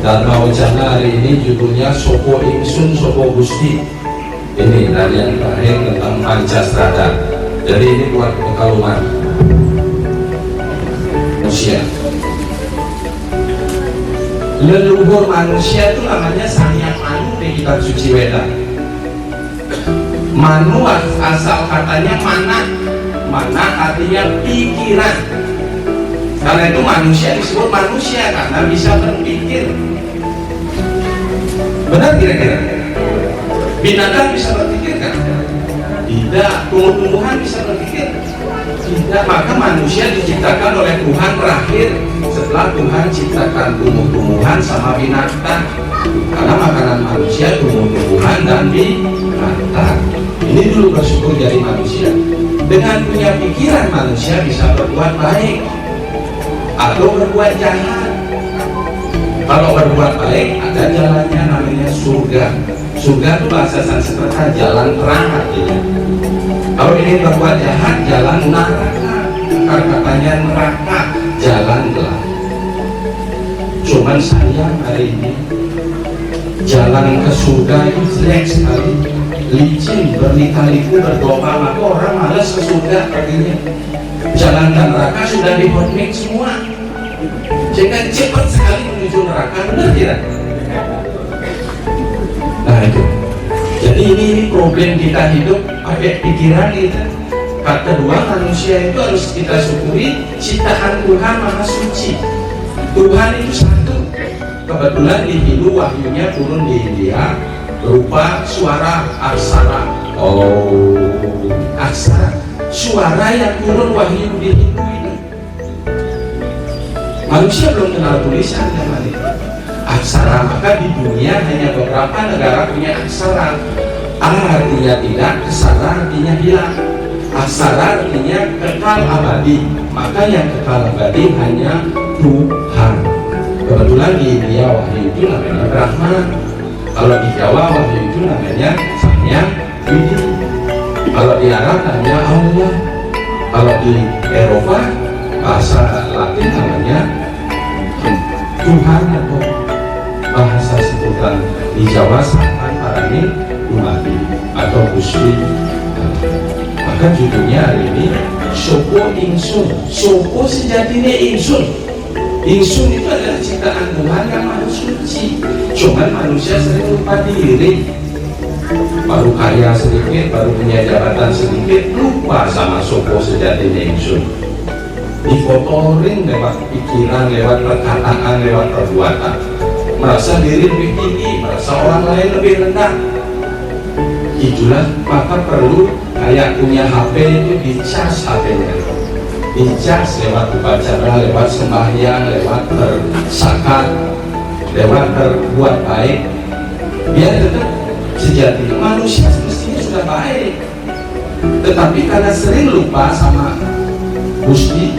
Dharma Wacana hari ini judulnya Sopo Ingsun Sopo Gusti. Ini dari yang terakhir tentang Pancastrada. Jadi ini buat pekaluman manusia. Leluhur manusia itu namanya Sang-Hyang Manu di kitab suci Weda. Manu asal katanya mana, mana artinya pikiran. Karena itu manusia disebut manusia karena bisa berpikir. Benar kira-kira? Binatang bisa berpikir kan? Tidak. Tumbuh-tumbuhan bisa berpikir? Tidak. Maka manusia diciptakan oleh Tuhan terakhir setelah Tuhan ciptakan tumbuh-tumbuhan sama binatang. Karena makanan manusia tumbuh-tumbuhan dan binatang. Ini dulu bersyukur jadi manusia. Dengan punya pikiran manusia bisa berbuat baik atau berbuat jahat. Kalau berbuat baik ada jalannya namanya surga. Surga itu bahasa Sanskerta jalan terang artinya. Kalau ini berbuat jahat jalan neraka. Akar katanya neraka, jalan gelap. Cuman sayang hari ini jalan ke surga itu jelek sekali, licin, berliku-liku, bergelombang, maka orang malas ke surga perginya. Jalan ke neraka sudah dihotmix semua, sehingga cepat sekali menuju neraka. Benar tidak? Nah itu. Jadi ini problem kita hidup pakai pikiran kita. Kedua, manusia itu harus kita syukuri ciptaan Tuhan Maha Suci. Tuhan itu satu. Kebetulan di Hindu wahyunya turun di India berupa suara aksara. Oh, aksara. Suara yang turun wahyu di Hindu ini. Manusia belum kenal tulisan zaman itu. Aksara, maka di dunia hanya beberapa negara punya aksara. A artinya tidak, kesara artinya hilang. Aksara artinya kekal abadi. Maka yang kekal abadi hanya Tuhan. Kebetulan di India wahyu itu namanya Brahma. Kalau di Jawa wahyu itu namanya Sang-Hyang Widi. Kalau di Arab namanya Allah. Kalau di Eropa bahasa Latin namanya Tuhan atau bahasa sebutan di Jawa Sang Parangin Umati atau Gusti. Maka judulnya hari ini Sopo Ingsun. Sopo sejatinya Ingsun. Ingsun itu adalah ciptaan Tuhan yang Maha Suci. Cuman manusia sering lupa diri. Baru kaya sedikit, baru punya jabatan sedikit, lupa sama sopo sejatinya Ingsun. Difotorin lewat pikiran, lewat perkataan, lewat perbuatan. Merasa diri lebih tinggi, merasa orang lain lebih rendah. Itulah maka perlu kayak punya HP itu dicas HP-nya. Dicas lewat upacara, lewat sembahyang, lewat berzakat, lewat berbuat baik. Biar tetap sejatinya manusia semestinya sudah baik, tetapi karena sering lupa sama Gusti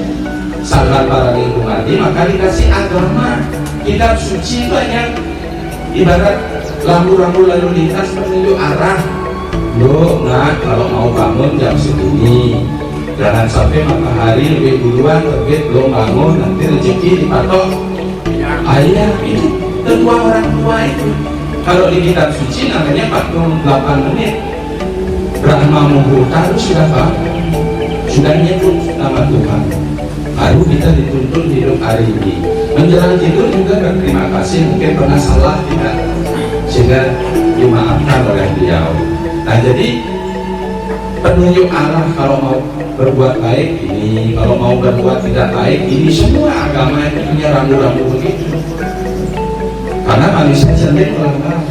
Sang Parangin Umati, maka dikasih agama. Kitab suci banyak ibarat lampu-lampu lalu lintas menunjuk arah. Lo nggak, kalau mau bangun jam segini, jangan sampai matahari lebih duluan terbit belum bangun, nanti rezeki dipatok ayah. Itu kedua orang tua itu. Kalau di kitab suci namanya 48 menit. Brahma Muhurta itu sudah bangun, sudah nyebut nama Tuhan. Baru kita dituntun hidup hari ini. Menjelang tidur juga berterima kasih, mungkin pernah salah tidak, sehingga dimaafkan oleh beliau. Nah jadi penunjuk arah kalau mau berbuat baik ini, kalau mau berbuat tidak baik ini, semua agama itu punya rambu-rambu begitu. Karena manusia cenderung melanggar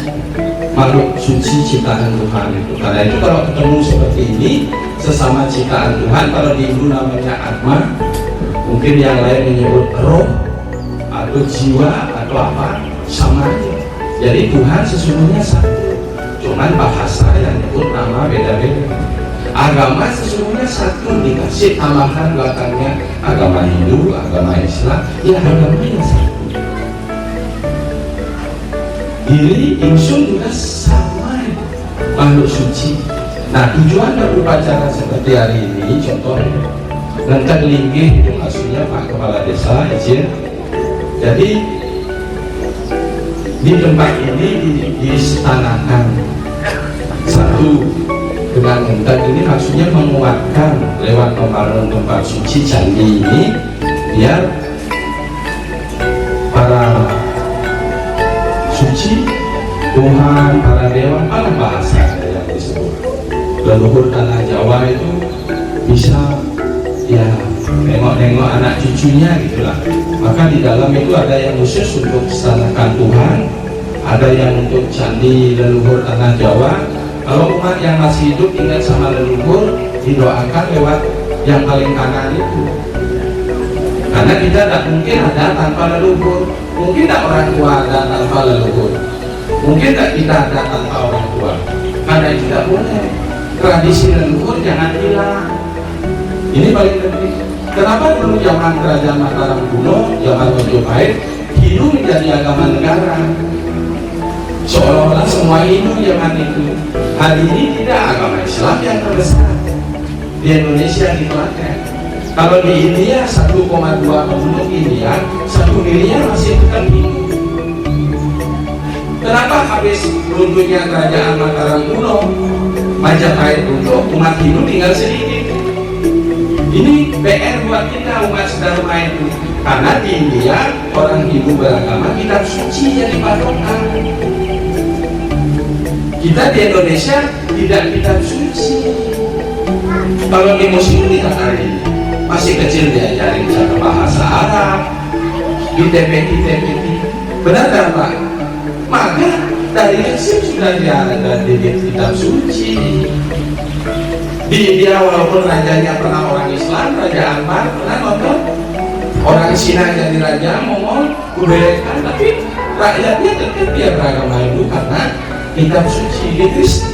makhluk suci ciptaan Tuhan itu. Karena itu kalau ketemu seperti ini sesama ciptaan Tuhan, kalau di Hindu namanya Atma, mungkin yang lain menyebut roh atau jiwa atau apa, sama aja. Jadi Tuhan sesungguhnya satu, cuman bahasa yang nyebut nama beda-beda. Agama sesungguhnya satu, dikasih tambahan belakangnya agama Hindu, agama Islam, ya agamanya satu. Diri Ingsun juga sama, makhluk suci. Nah, tujuan berupacara seperti hari ini, contoh Lenteng linggih itu maksudnya Pak Kepala Desa, izin. Jadi di tempat ini disetanakan satu dengan lenteng ini maksudnya menguatkan lewat pembangunan tempat suci candi ini, biar para suci Tuhan, para dewa, para bahasa yang disebut leluhur tanah Jawa itu bisa ya nengok-nengok anak cucunya gitulah. Maka di dalam itu ada yang khusus untuk setanakan Tuhan, ada yang untuk candi leluhur tanah Jawa. Kalau umat yang masih hidup ingat sama leluhur, didoakan lewat yang paling kanan itu. Karena kita tidak mungkin ada tanpa leluhur. Mungkin tidak orang tua ada tanpa leluhur. Mungkin tidak kita ada tanpa orang tua. Karena itu tidak boleh. Tradisi leluhur jangan hilang. Ini paling penting. Kenapa dulu zaman kerajaan Mataram kuno, zaman Majapahit, Hindu menjadi agama negara? Seolah-olah semua Hindu zaman itu. Hari ini tidak, agama Islam yang terbesar di Indonesia gitu aja. Kalau di India 1,2 penduduk India, 1 miliar masih bukan Hindu. Kenapa habis runtuhnya kerajaan Mataram kuno, Majapahit runtuh, umat Hindu tinggal sedikit? Ini PR buat kita umat sedharma itu. Karena di India orang Hindu beragama kitab suci yang dipatokan. Kita di Indonesia tidak kitab suci. Kalau di muslim tidak hari ini masih kecil diajarin cara bahasa Arab di TPI. Benar tak Pak? Maka dari kecil sudah ada di kitab suci. Di India walaupun rajanya pernah orang Islam, Raja Akbar pernah nonton orang Cina jadi raja, Mongol, kubekan, tapi rakyatnya tetap dia beragama Hindu karena kitab suci. Di Kristen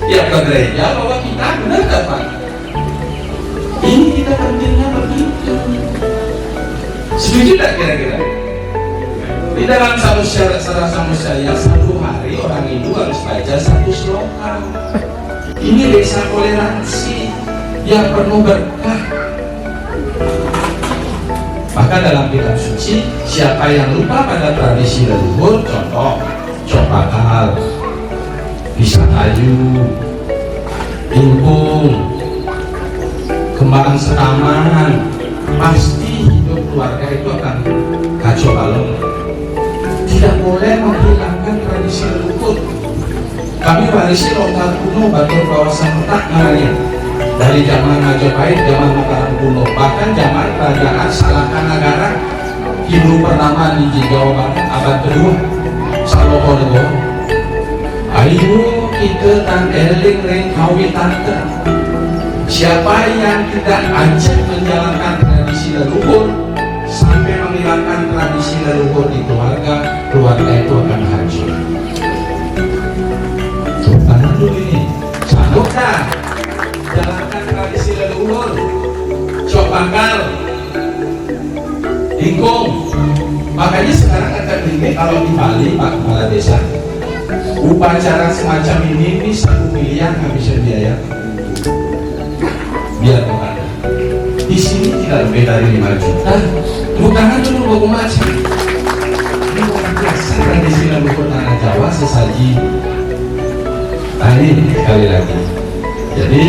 ya ke gereja bawa kitab, benar tak Pak? Ini kita pentingnya begitu. Setuju tak kira-kira? Di dalam Sarah Samusaya 1 hari orang Hindu harus baca 1 sloka. Ini desa toleransi yang penuh berkah. Maka dalam kitab suci, siapa yang lupa pada tradisi leluhur, contoh copakal, pisang kayu, ingkung, kembangan setaman, pasti hidup keluarga itu akan kacau balau. Tidak boleh menghilangkan tradisi leluhur. Kami warisi lontar kuno Batur kawasan petak namanya dari zaman Majapahit, zaman Mataram kuno, bahkan zaman kerajaan Salakanagara Hindu pertama di Jawa Barat abad kedua Salokonego. Ayo kita tan eling ring kawitante. Siapa yang tidak ajak menjalankan tradisi leluhur sampai menghilangkan tradisi leluhur di keluarga, keluarga itu akan hancur. Karena dulu ini sanggup dah jalankan tradisi leluhur, copakal, ingkung. Makanya sekarang kata ini kalau di Bali Pak Kepala Desa, upacara semacam ini 1 miliar nggak bisa biaya. Biar Tuhan. Di sini tidak lebih dari 5 juta. Bukan dulu bagus macam. Ini luar biasa tradisi leluhur tanah Jawa sesaji. Ini sekali lagi. Jadi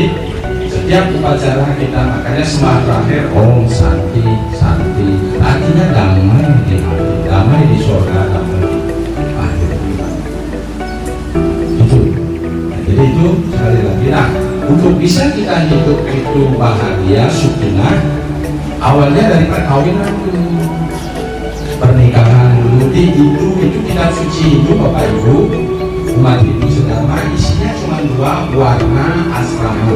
setiap upacara kita makanya semangat terakhir Om Santi Santi, artinya damai di hati, damai di surga, damai di akhir. Itu. Jadi itu sekali lagi. Nah, untuk bisa kita hidup itu bahagia, sukinah, awalnya dari perkawinan dulu, pernikahan dulu. Di Hindu itu kitab suci Hindu Bapak Ibu, umat Hindu sedharma isinya cuma 2 warna asrama.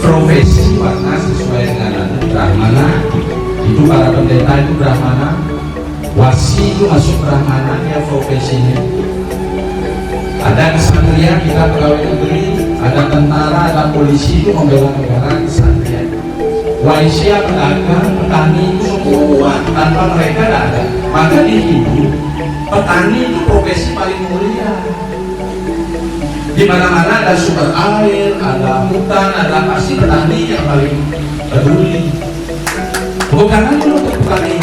Profesi warna sesuai dengan Brahmana, itu para pendeta itu Brahmana, wasi itu masuk Brahmana ya profesinya. Ada kesatria kita pegawai negeri, ada tentara, ada polisi itu membela negara kesatria. Waisya pedagang, petani itu semua tanpa mereka tidak ada. Maka di Hindu petani itu profesi paling mulia. Di Di mana-mana ada sumber air, ada hutan, ada pasti petani yang paling peduli. Bukan hanya untuk petani,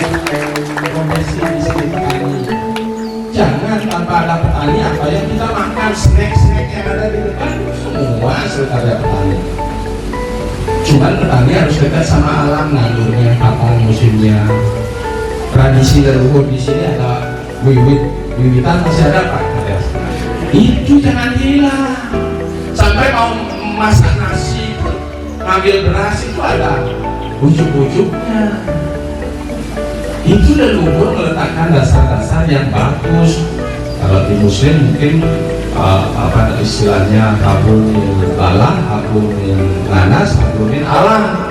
kondisi di sini petani. Jangan tanpa ada petani, apa yang kita makan, snack-snack yang ada di depan, semua sudah ada petani. Cuman petani harus dekat sama alam, nandurnya, kapan musimnya. Tradisi leluhur di sini ada wiwitan masih ada Pak. Itu jangan hilang. Sampai mau masak nasi, ngambil beras itu ada ujuk-ujuknya. Itu leluhur meletakkan dasar-dasar yang bagus. Kalau di Muslim mungkin apa istilahnya hablumil balah, hablumil nanas, hablumil alam.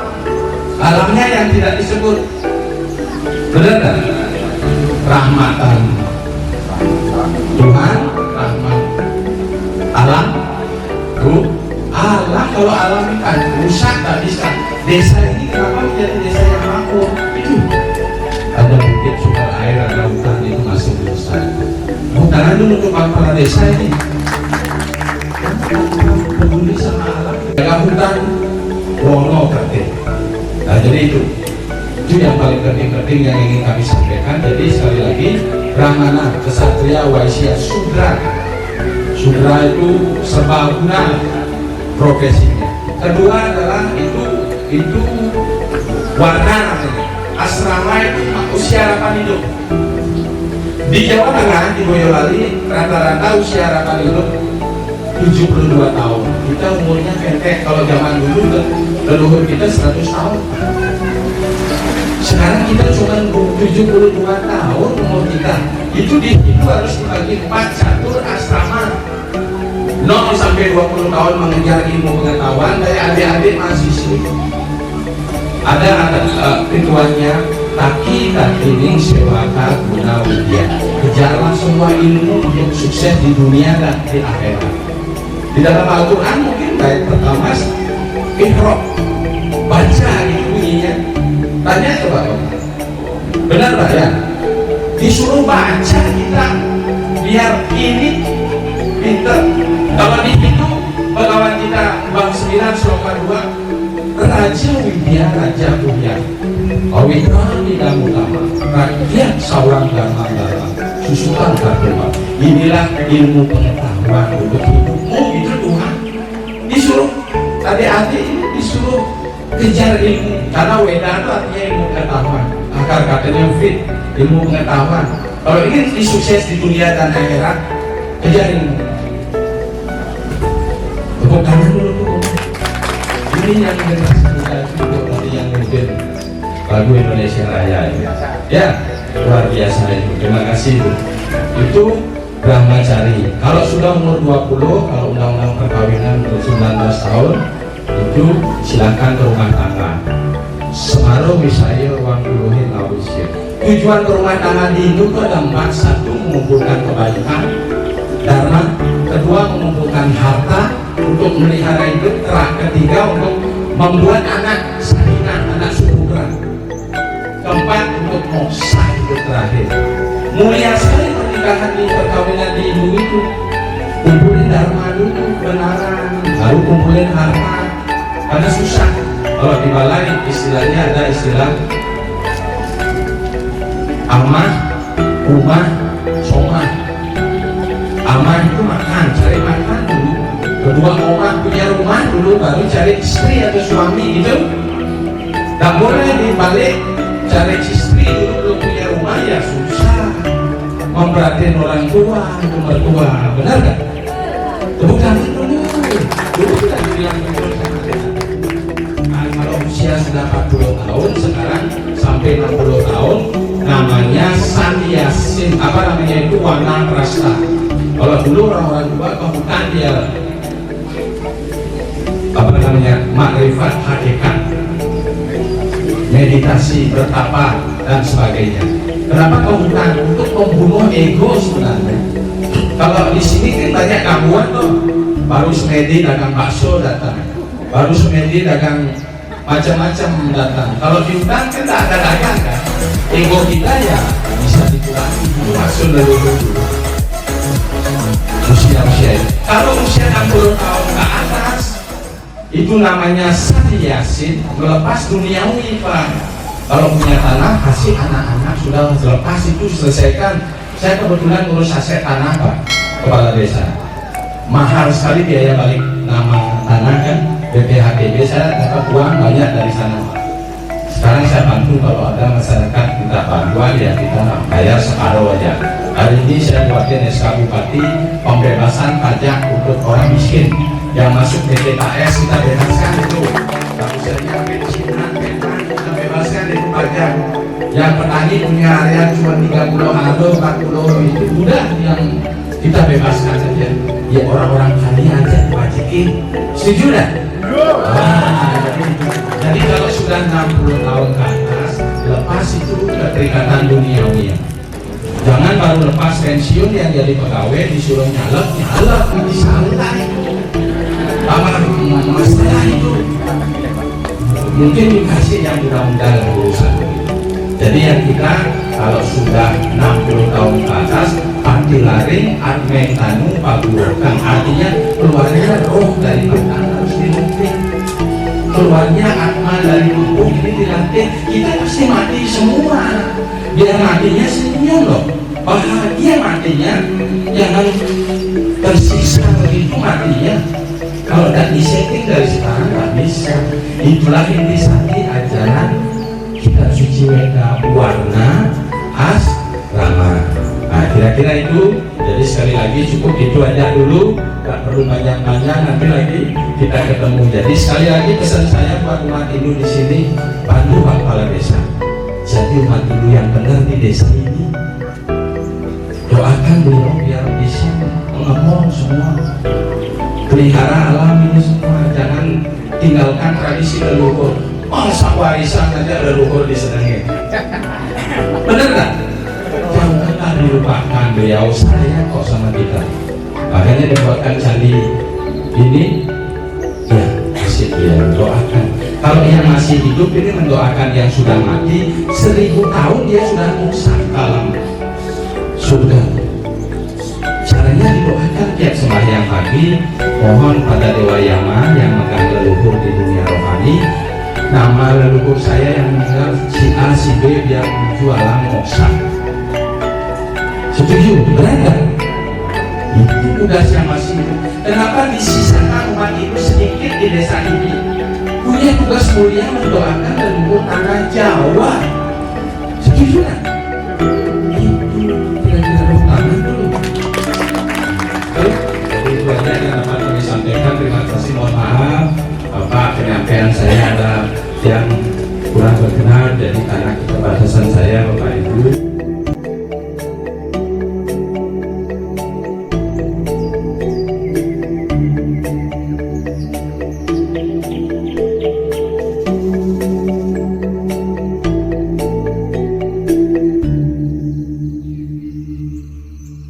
Alamnya yang tidak disebut, benar kan? Rahmatan Tuhan, rahmat alam, alam. Kalau alam ini kan rusak, tak bisa. Desa ini kenapa menjadi desa yang makmur? Itu ada bukit, sumber air, ada hutan, itu masih dilestarikan. Hutan dulu untuk kepala desa ini peduli sama alam. Jaga hutan, wono kertik. Nah jadi itu yang paling penting yang ingin kami sampaikan. Jadi sekali lagi, Brahmana, Ksatria, Waisya, Sudra. Sudra itu serbaguna profesinya. Kedua adalah itu warna namanya. Asrama itu usia harapan hidup. Di Jawa Tengah, di Boyolali, rata-rata usia harapan hidup 72 tahun. Kita umurnya pendek. Kalau zaman dulu leluhur kita 100 tahun. Sekarang kita cuma 72 tahun umur kita. Itu harus dibagi 4 catur asrama. 0 sampai 20 tahun mengejar ilmu pengetahuan dari adik-adik mahasiswa. Ada ritualnya taki takining sewaka guna widya. Kejarlah semua ilmu untuk sukses di dunia dan di akhirat. Di dalam Al-Quran mungkin baik pertama ikhra, baca itu bunyinya. Tanya coba, benar Pak ya? Disuruh baca kita biar ini pinter. Kalau di itu pegawai kita bab 9 sloka 2, Raja Widya Raja Punya Awitra tidak utama rakyat seorang dharma susukan karma. Inilah ilmu pengetahuan untuk hidupmu. Itu Tuhan disuruh adik-adik ini disuruh kejar ilmu, karena Weda itu artinya ilmu pengetahuan, akar katanya fit, ilmu pengetahuan. Kalau ingin sukses di dunia dan akhirat, kejar ilmu. Tepuk tangan dulu. Ini yang generasi muda itu tadi yang mungkin lagu Indonesia Raya ya luar biasa itu. Terima kasih itu Brahmacari. Kalau sudah umur 20, kalau undang-undang perkawinan 19 tahun itu silakan ke rumah tangga. Separuh misalnya ruang puluhin awusir. Tujuan ke rumah tangga di Hindu itu ada 4. 1, mengumpulkan kebaikan dharma. 2, mengumpulkan harta untuk melihara hidup. 3, untuk membuat anak sakinah, anak syukuran. 4, untuk moksa hidup terakhir. Mulia sekali pernikahan di perkawinan di Hindu itu. Kumpulin dharma dulu, kebenaran, baru kumpulin harta. Karena susah. Kalau di balai istilahnya ada istilah amah, umah, somah. Amah itu makan, cari makan dulu. Kedua, omah punya rumah dulu, baru cari istri atau suami gitu. Tak boleh dibalik cari istri dulu belum punya rumah, ya susah. Memperhatiin orang tua, mertua, benar gak? Tepuk tangan dulu. Dulu kita bilang kalau usia sudah 40 tahun, sekarang sampai 60 tahun, namanya sanyasin, apa namanya itu warna prasta. Kalau dulu orang-orang tua ke hutan dia apa namanya makrifat hakikat, meditasi, bertapa dan sebagainya. Kenapa ke hutan? Untuk membunuh ego sebenarnya. Kalau di sini kan banyak gangguan tuh. Baru semedi dagang bakso datang, baru semedi dagang macam-macam datang. Kalau di hutan kan tidak ada dagang kan. Ego kita ya bisa dikurangi. Itu maksud leluhur dulu. usia kalau usia 60 tahun ke atas itu namanya sari yasin, melepas duniawi Pak. Kalau punya tanah kasih anak-anak, sudah lepas itu selesaikan. Saya kebetulan ngurus aset tanah Pak, kepala desa, mahal sekali biaya balik nama tanah kan, BPHTB. Saya dapat uang banyak dari sana Pak. Sekarang saya bantu kalau ada masyarakat minta bantuan ya kita bayar separuh aja. Hari ini saya buatin SK Bupati pembebasan pajak untuk orang miskin yang masuk DPKS, kita bebaskan itu. Kalau saya pensiunan, kita bebaskan itu pajak. Yang petani punya area cuma 30 atau 40 itu udah yang kita bebaskan saja. Ya orang-orang kaya aja dipajakin. Setuju dah? Jadi kalau sudah 60 tahun ke atas, lepas itu keterikatan duniawi. Jangan baru lepas pensiun yang jadi pegawai disuruh nyalek, nanti santai. Apa masalah itu? Mungkin dikasih yang mudah-mudah urusan. Jadi yang kita kalau sudah 60 tahun ke atas, pati laring, admen tanu, paburokan, artinya keluarnya roh dari badan harus dilatih. Keluarnya atma dari tubuh ini dilatih. Kita pasti mati semua. Biar matinya senyum loh, bahagia matinya, jangan tersiksa begitu matinya. Kalau tidak disetting dari sekarang nggak bisa. Itulah intisari ajaran kitab suci Weda warna asrama. Nah kira-kira itu. Jadi sekali lagi cukup itu aja dulu, nggak perlu banyak-banyak, nanti lagi kita ketemu. Jadi sekali lagi pesan saya buat umat Hindu di sini, bantu Pak Kepala Desa. Jadi umat Hindu yang benar di desa ini, doakan beliau biar bisa mengemong semua, pelihara alam ini semua. Jangan tinggalkan tradisi leluhur. Masa warisan aja leluhur disenengin. Bener nggak? Janganlah dilupakan beliau sayang kok sama kita. Makanya dibuatkan candi ini, ya masih dia doakan. Kalau yang masih hidup ini mendoakan yang sudah mati 1000 tahun dia sudah muksan alam surga. Caranya didoakan tiap sembahyang pagi, mohon pada Dewa Yama yang megang leluhur di dunia rohani, nama leluhur saya yang meninggal si A, si B biar menuju alam moksa. Setuju? Benar? Itu tugas yang masih hidup. Kenapa disisakan umat itu sedikit di desa ini? Punya tugas mulia mendoakan leluhur tanah Jawa. Setuju kan? Itu kira-kira tangan dulu. Jadi itu aja yang dapat kami sampaikan. Terima kasih, mohon maaf Bapak, penyampaian saya ada yang kurang berkenan, jadi karena keterbatasan saya Bapak Ibu.